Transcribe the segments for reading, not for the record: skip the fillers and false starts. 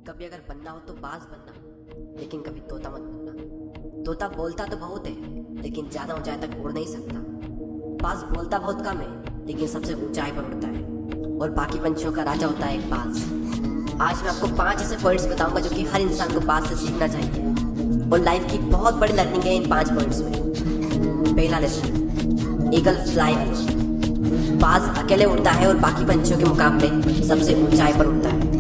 कभी अगर बनना हो तो बाज बनना, लेकिन कभी तोता मत बनना। तोता बोलता तो बहुत है लेकिन ज्यादा ऊंचाई तक उड़ नहीं सकता। बाज बोलता बहुत कम है लेकिन सबसे ऊंचाई पर उड़ता है और बाकी पंछियों का राजा होता है एक बाज। आज मैं आपको 5 ऐसे पॉइंट्स बताऊंगा जो कि हर इंसान को बाज से सीखना चाहिए और लाइफ की बहुत बड़ी लर्निंग है इन 5 पॉइंट्स में। पहला लेसन, ईगल फ्लाई अलोन। बाज अकेले उड़ता है और बाकी पंछियों के मुकाबले सबसे ऊंचाई पर उड़ता है।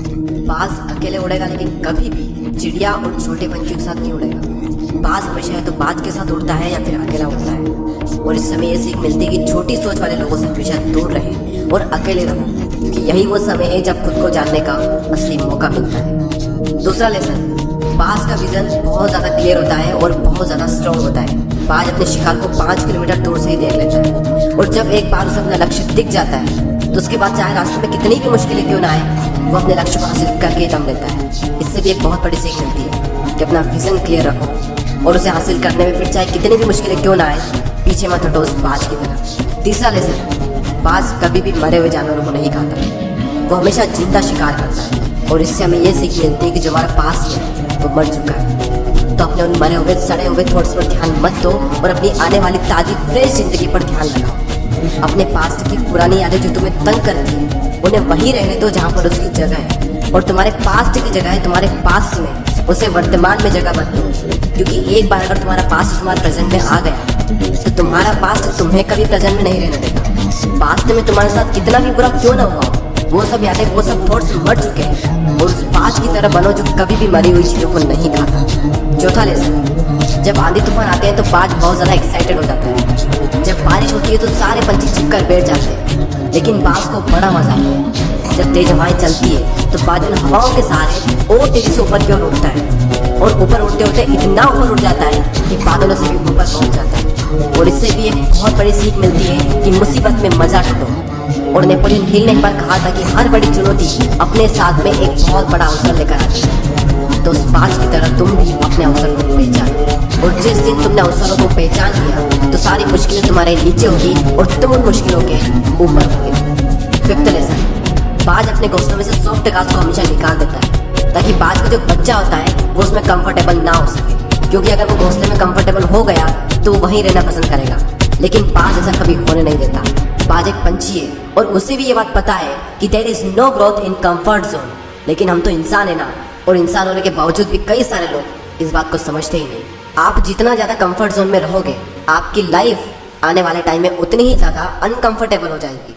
बाज अकेले उड़ेगा लेकिन कभी भी चिड़िया और छोटे पंछियों के साथ नहीं उड़ेगा। बाज हमेशा या तो बाज के साथ उड़ता है या फिर अकेला उड़ता है। और इस समय ये सीख मिलती है कि छोटी सोच वाले लोगों से हमेशा दूर रहें और अकेले रहो, क्योंकि यही वो समय है जब खुद को जानने का असली मौका मिलता है। दूसरा लेसन, बाज का विजन बहुत ज्यादा क्लियर होता है और बहुत ज्यादा स्ट्रॉन्ग होता है। बाज अपने शिकार को 5 किलोमीटर दूर से ही देख लेता है और जब एक बार उसे अपना लक्ष्य दिख जाता है तो उसके बाद चाहे रास्ते में कितनी भी मुश्किलें क्यों ना आए, वो अपने लक्ष्य को हासिल करके दम लेता है। इससे भी एक बहुत बड़ी सीख मिलती है कि अपना विजन क्लियर रखो और उसे हासिल करने में फिर चाहे कितनी भी मुश्किलें क्यों ना आए, पीछे मत हटो उस बाज की तरफ। तीसरा लेसन, बाज कभी भी मरे हुए जानवरों को नहीं खाता, वो हमेशा जिंदा शिकार करता है। और इससे हमें ये सीख मिलती है कि जो हमारा पास है वो मर चुका है, तो अपने उन मरे हुए सड़े हुए थॉट्स पर ध्यान मत दो और अपनी आने वाली ताजी फ्रेश जिंदगी पर ध्यान लगाओ। अपने पास्ट की पुरानी यादें जो तुम्हें तंग करती है उन्हें वहीं रहने दो जहाँ पर उसकी जगह है, और तुम्हारे पास्ट की जगह है तुम्हारे पास्ट में, उसे वर्तमान में जगह मत दो। क्योंकि एक बार अगर तुम्हारा पास्ट तुम्हारे प्रेजेंट में आ गया तो तुम्हारा पास्ट तुम्हें कभी प्रेजेंट में नहीं रहने देगा। पास्ट में तुम्हारे साथ कितना भी बुरा क्यों ना हुआ, वो सब यादें वो सब थॉट्स मर चुके हैं और उस बाज की तरह बनो जो कभी भी मरी हुई चीजों को नहीं खाता। चौथा लेसन, जब आंधी तूफान आते हैं तो बाज बहुत ज्यादा एक्साइटेड हो जाता है। जब बारिश होती है तो सारे पंछी छिपकर बैठ जाते हैं, लेकिन बाज को बड़ा मजा आता है। जब तेज हवाएं चलती है तो बाज उन हवाओं के सहारे और तेजी से ऊपर की ओर उड़ता है और ऊपर उड़ते उड़ते इतना ऊपर उड़ जाता है कि बादलों से भी ऊपर पहुंच जाता है। और इससे भी एक बहुत बड़ी सीख मिलती है कि मुसीबत में मजा ढूंढो। और नेपोलियन हिल ने एक बार कहा था कि हर बड़ी चुनौती अपने साथ में एक बहुत बड़ा अवसर लेकर आती है। तो उस बाज की तरह तुम भी अपने अवसर को पहचानो, और जिस दिन तुमने अवसरों को पहचान लिया तो सारी मुश्किलें तुम्हारे नीचे होगी और तुम उन मुश्किलों के ऊपर होगे। फिफ्थ लेसन, बाज अपने घोंसलों में से सॉफ्ट घास को हमेशा निकाल देता है ताकि बाज का जो बच्चा होता है वो उसमें कंफर्टेबल ना हो सके, क्योंकि अगर वो घोंसले में कंफर्टेबल हो गया तो वहीं रहना पसंद करेगा। लेकिन बाज ऐसा कभी होने नहीं देता। बाज एक पंछी है और उसे भी ये बात पता है कि there is no growth in comfort zone. लेकिन हम तो इंसान है ना, और इंसान होने के बावजूद भी कई सारे लोग इस बात को समझते ही नहीं। आप जितना ज्यादा कंफर्ट जोन में रहोगे, आपकी लाइफ आने वाले टाइम में उतनी ही ज्यादा अनकंफर्टेबल हो जाएगी।